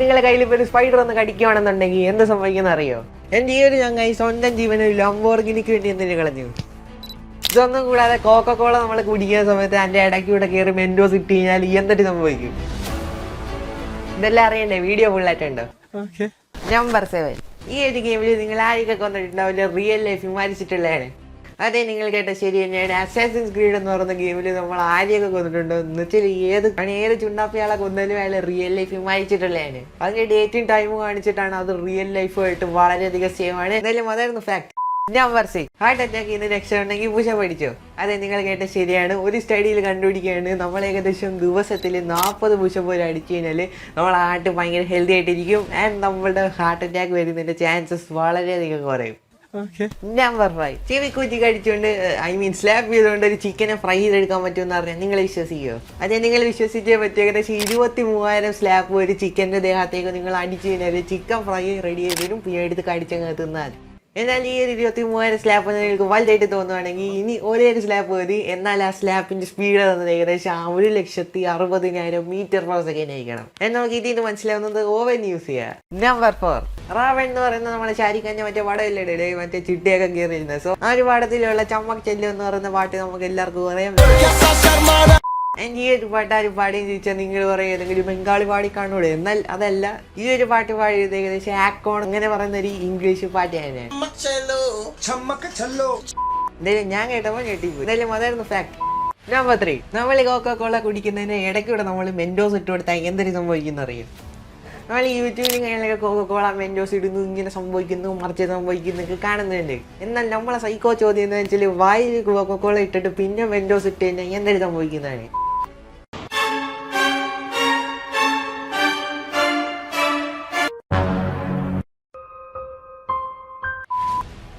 നിങ്ങളുടെ കയ്യിൽ ഇപ്പോൾ ഒരു സ്പൈഡർ ഒന്ന് കടിക്കുകയാണെന്നുണ്ടെങ്കിൽ എന്ത് സംഭവിക്കുന്ന അറിയോ? എൻ്റെ ഈ ഒരു ചങ്ങായി സ്വന്തം ജീവനൊരു ലംബോർഗിനിക്ക് വേണ്ടി എന്തിനു കളഞ്ഞു. ഇതൊന്നും കൂടാതെ കോക്കോള നമ്മൾ കുടിക്കുന്ന സമയത്ത് എൻ്റെ ഇടയ്ക്കൂടെ കയറി മെൻറ്റോസ് ഇട്ട് കഴിഞ്ഞാൽ എന്തൊരു സംഭവിക്കും? ഇതെല്ലാം അറിയണ്ടേ? വീഡിയോ ഫുള്ളായിട്ടുണ്ടോ? നമ്പർ 7. ഈ ഒരു ഗെയിമിൽ നിങ്ങൾ ആരൊക്കെ കൊന്നിട്ടുണ്ടാവില്ല റിയൽ ലൈഫ് മരിച്ചിട്ടുള്ളതാണ്. അതെ, നിങ്ങൾ കേട്ട ശരി തന്നെയാണ്. അസാസിൻസ് ക്രീഡ് എന്ന് പറയുന്ന ഗെയിമിൽ നമ്മൾ ആരെയൊക്കെ കൊന്നിട്ടുണ്ടോ എന്ന് വെച്ചാൽ ഏത് ചുണ്ടാപ്പിയാളെ കൊന്നാലും അയാൾ റിയൽ ലൈഫ് മരിച്ചിട്ടുള്ളതാണ്. അതിന്റെ ഡേറ്റും ടൈമും കാണിച്ചിട്ടാണ് അത് റിയൽ ലൈഫുമായിട്ട് വളരെയധികം സെയിം ആണ്. എന്തായാലും അതായിരുന്നു ഫാക്ട്. നമ്പർ 6. ഹാർട്ട് അറ്റാക്ക് ഇന്ന് രക്ഷയുണ്ടെങ്കിൽ പൂശ പഠിച്ചോ? അതെ, നിങ്ങൾ കേട്ട ശരിയാണ്. ഒരു സ്റ്റഡിയിൽ കണ്ടുപിടിക്കുകയാണ് നമ്മൾ ഏകദേശം ദിവസത്തിൽ 40 പുഷപ്പ് പോലെ അടിച്ചു കഴിഞ്ഞാൽ നമ്മളെ ഹാർട്ട് ഭയങ്കര ഹെൽത്തി ആയിട്ടിരിക്കും. ആൻഡ് നമ്മളുടെ ഹാർട്ട് അറ്റാക്ക് വരുന്നതിൻ്റെ ചാൻസസ് വളരെയധികം കുറയും. നമ്പർ 5. ചെവി കുറ്റി കടിച്ചുകൊണ്ട് സ്ലാപ്പ് ചെയ്തുകൊണ്ട് ഒരു ചിക്കനെ ഫ്രൈ ചെയ്തെടുക്കാൻ പറ്റുമെന്ന് പറഞ്ഞാൽ നിങ്ങൾ വിശ്വസിക്കുമോ? അതെ, നിങ്ങൾ വിശ്വസിച്ചേ പറ്റും. ഏകദേശം 23,000 സ്ലാപ്പ് ഒരു ചിക്കൻ്റെ ദേഹത്തേക്ക് നിങ്ങൾ അടിച്ചു കഴിഞ്ഞാൽ ചിക്കൻ ഫ്രൈ റെഡി ചെയ്തിട്ടും പിന്നെ എടുത്ത് കടിച്ചങ്ങ് തിന്നാൽ. എന്നാൽ ഈ ഒരു 23,000 സ്ലാപ്പ് നിങ്ങൾക്ക് വലുതായിട്ട് തോന്നുവാണെങ്കിൽ ഇനി ഒരേ ഒരു സ്ലാപ്പ് മതി. എന്നാൽ ആ സ്ലാപ്പിന്റെ സ്പീഡ് തന്നത് ഏകദേശം 1,60,000 മീറ്റർ/സെക്കൻഡ് ആയിരിക്കണം. എന്നാൽ നമുക്ക് ഇതിന് മനസ്സിലാവുന്നത് ഓവൻ യൂസ് ചെയ്യാം. നമ്പർ 4. റാവൺ എന്ന് പറയുന്നത് നമ്മളെ ഷാരിഖാന്റെ മറ്റേ പടമില്ലേ, മറ്റേ ചിട്ടിയൊക്കെ കയറിയിരുന്നത്. സോ ആ ഒരു പാടത്തിലുള്ള ചമ്മക് ചെല്ലു എന്ന് പറയുന്ന പാട്ട് നമുക്ക് എല്ലാവർക്കും അറിയാം. ഈ ഒരു പാട്ട് ആര് പാടിയെന്ന് ചോദിച്ചാൽ നിങ്ങൾ പറയും ഏതെങ്കിലും ബംഗാളി പാടി കാണൂടെ. എന്നാൽ അതല്ല, ഈ ഒരു പാട്ട് പാടിയത് ഏകദേശം ആക്കോൺ അങ്ങനെ പറയുന്ന ഒരു ഇംഗ്ലീഷ് പാട്ട് തന്നെയാണ്. എന്തായാലും ഞാൻ കേട്ടപ്പോൾ ഞെട്ടിപ്പോയി. എന്തായാലും അതായിരുന്നു ഫാക്ട്. നമ്പർ 3. നമ്മൾ കോക്കോള കുടിക്കുന്നതിന് ഇടയ്ക്കൂടെ നമ്മൾ മെൻറ്റോസ് ഇട്ട് കൊടുത്താൽ എന്തൊരു സംഭവിക്കുന്ന അറിയും? നമ്മൾ യൂട്യൂബിൽ ഇങ്ങനെയൊക്കെ കോക്കോള മെൻറ്റോസ് ഇടുന്നു, ഇങ്ങനെ സംഭവിക്കുന്നു, മറിച്ച് സംഭവിക്കുന്നൊക്കെ കാണുന്നുണ്ട്. എന്നാൽ നമ്മളെ സൈക്കോ ചോദ്യം എന്ന് വെച്ചാൽ വായിൽ കോക്കോള ഇട്ടിട്ട് പിന്നെ മെൻറ്റോസ് ഇട്ട് കഴിഞ്ഞാൽ എന്തൊരു സംഭവിക്കുന്നതാണ്?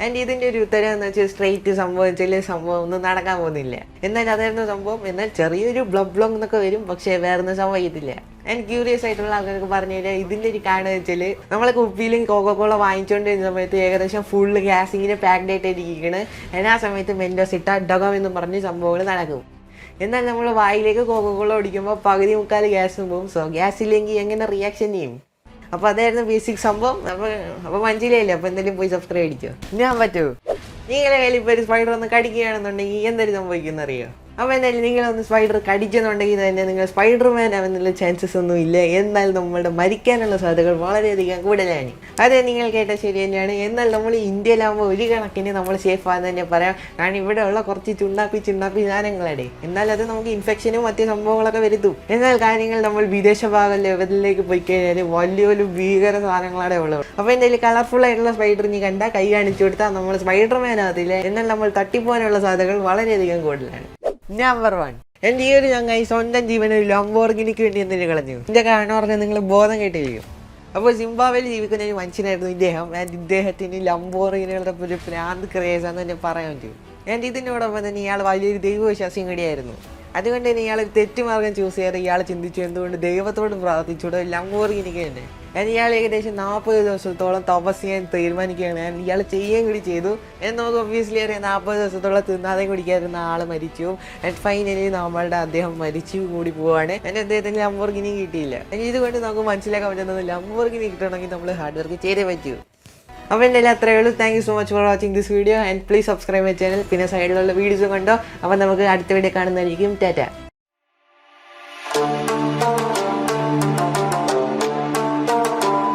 ആൻഡ് ഇതിൻ്റെ ഒരു ഉത്തരം എന്ന് വെച്ചാൽ സ്ട്രെയിറ്റ് സംഭവിച്ചാൽ സംഭവം ഒന്നും നടക്കാൻ പോകുന്നില്ല. എന്നാൽ അതായിരുന്നു സംഭവം. എന്നാൽ ചെറിയൊരു ബ്ലോങ് എന്നൊക്കെ വരും, പക്ഷേ വേറൊന്നും സംഭവിക്കത്തില്ല. ആൻഡ് ക്യൂരിയസ് ആയിട്ടുള്ള ആൾക്കാർക്ക് പറഞ്ഞു തരാം. ഇതിൻ്റെ ഒരു കാരണം വെച്ചാൽ നമ്മളെ കുപ്പിയിലും കോക്കോള വാങ്ങിച്ചുകൊണ്ടിരുന്ന സമയത്ത് ഏകദേശം ഫുള്ള് ഗ്യാസ് ഇങ്ങനെ പാക്ഡ് ആയിട്ട് ഇരിക്കുകയാണ്. ആ സമയത്ത് മെൻറ്റോസ് ഇട്ടാൽ ഡകം എന്ന് പറഞ്ഞ് സംഭവങ്ങൾ നടക്കും. എന്നാൽ നമ്മൾ വായിലേക്ക് കോക്കോള ഓടിക്കുമ്പോൾ പകുതി മുക്കാൽ ഗ്യാസും പോകും. സോ ഗ്യാസ് ഇല്ലെങ്കിൽ എങ്ങനെ റിയാക്ഷൻ ചെയ്യും? അപ്പോൾ അതായിരുന്നു ബേസിക് സംഭവം. അപ്പോൾ മനസ്സിലായില്ലേ? അപ്പോൾ എന്തെങ്കിലും പോയി സബ്സ്ക്രൈബ് അടിച്ചോ? ഞാൻ പറ്റുമോ? നിങ്ങളെ കയ്യിൽ ഇപ്പോൾ ഒരു സ്പൈഡർ ഒന്ന് കടിക്കുകയാണെന്നുണ്ടെങ്കിൽ എന്തൊരു സംഭവിക്കുന്ന അറിയോ? അപ്പോൾ എന്തായാലും നിങ്ങളൊന്ന് സ്പൈഡർ കടിച്ചെന്നുണ്ടെങ്കിൽ തന്നെ നിങ്ങൾ സ്പൈഡർമാൻ ആവുന്നുള്ള ചാൻസസ് ഒന്നും ഇല്ല. എന്നാൽ നമ്മളുടെ മരിക്കാനുള്ള സാധ്യതകൾ വളരെയധികം കൂടുതലാണ്. അതെ, നിങ്ങൾ കേട്ട ശരി തന്നെയാണ്. എന്നാൽ നമ്മൾ ഇന്ത്യയിലാകുമ്പോൾ ഒരു കണക്കിന് നമ്മൾ സേഫ് ആണെന്ന് തന്നെ പറയാം. കാരണം ഇവിടെയുള്ള കുറച്ച് ചുണ്ടാപ്പി സാധനങ്ങളാണ്. എന്നാൽ അത് നമുക്ക് ഇൻഫെക്ഷനും മറ്റു സംഭവങ്ങളൊക്കെ വരുത്തും. എന്നാൽ കാര്യങ്ങൾ നമ്മൾ വിദേശ ഭാഗം ലെവലിലേക്ക് പോയി കഴിഞ്ഞാൽ വലിയ ഭീകര സാധനങ്ങളാണ് ഉള്ളത്. അപ്പോൾ എന്തായാലും കളർഫുൾ ആയിട്ടുള്ള സ്പൈഡർ നീ കണ്ടാൽ കൈ കാണിച്ചു കൊടുത്താൽ നമ്മൾ സ്പൈഡർമാൻ ആകത്തില്ല. എന്നാൽ നമ്മൾ തട്ടിപ്പോകാനുള്ള സാധ്യതകൾ വളരെയധികം കൂടുതലാണ്. നമ്പർ 1. എൻ്റെ ഈ ഒരു ചങ്ങായി സ്വന്തം ജീവനൊരു ലംബോർഗിനിക്ക് വേണ്ടി എന്തിനു കളഞ്ഞു? ഇതിൻ്റെ കാരണം പറഞ്ഞാൽ നിങ്ങൾ ബോധം കേട്ടിരിക്കും. അപ്പോൾ സിംബാബ്വേയിൽ ജീവിക്കുന്ന ഒരു മനുഷ്യനായിരുന്നു ഇദ്ദേഹം. ആൻഡ് ഇദ്ദേഹത്തിന് ലംബോർഗിനികളുടെ ഒരു ഭ്രാന്ത് ക്രേസാന്ന് തന്നെ പറയാൻ പറ്റും. ആൻഡ് ഇതിനോടൊപ്പം തന്നെ ഇയാൾ വലിയൊരു ദൈവവിശ്വാസിയും കൂടിയായിരുന്നു. അതുകൊണ്ട് തന്നെ ഇയാൾ തെറ്റുമാർഗം ചൂസ് ചെയ്യാതെ ഇയാൾ ചിന്തിച്ചു എന്തുകൊണ്ട് ദൈവത്തോട് പ്രാർത്ഥിച്ചൂടെ ലംബോർഗിനിക്ക് തന്നെ. ഇയാൾ ഏകദേശം 40 ദിവസത്തോളം തപസ് ചെയ്യാൻ തീരുമാനിക്കുകയാണ്. ഇയാൾ ചെയ്യുകയും കൂടി ചെയ്തു. എന്ന് നമുക്ക് ഒബ്വിയസ്ലി അറിയാം, 40 ദിവസത്തോളം തിന്നാതെ കുടിക്കാതിരുന്ന ആൾ മരിച്ചു. ആൻഡ് ഫൈനലി നമ്മളുടെ അദ്ദേഹം മരിച്ചു കൂടി പോവാണ്. അദ്ദേഹത്തിന് ലംബോർഗിനി കിട്ടിയില്ല. ഇതുകൊണ്ട് നമുക്ക് മനസ്സിലാക്കാൻ പറ്റുന്നത് ലംബോർഗിനി കിട്ടണമെങ്കിൽ നമ്മൾ ഹാർഡ് വർക്ക് ചെയ്തേ പറ്റൂ. അപ്പോൾ എന്തായാലും അത്രയേ ഉള്ളൂ. Thank you so much for watching this video and please subscribe my channel. പിന്നെ സൈഡിലുള്ള വീഡിയോസ് കണ്ടോ. അപ്പോൾ നമുക്ക് അടുത്ത വീഡിയോ കാണുന്നതായിരിക്കും. ടാറ്റ.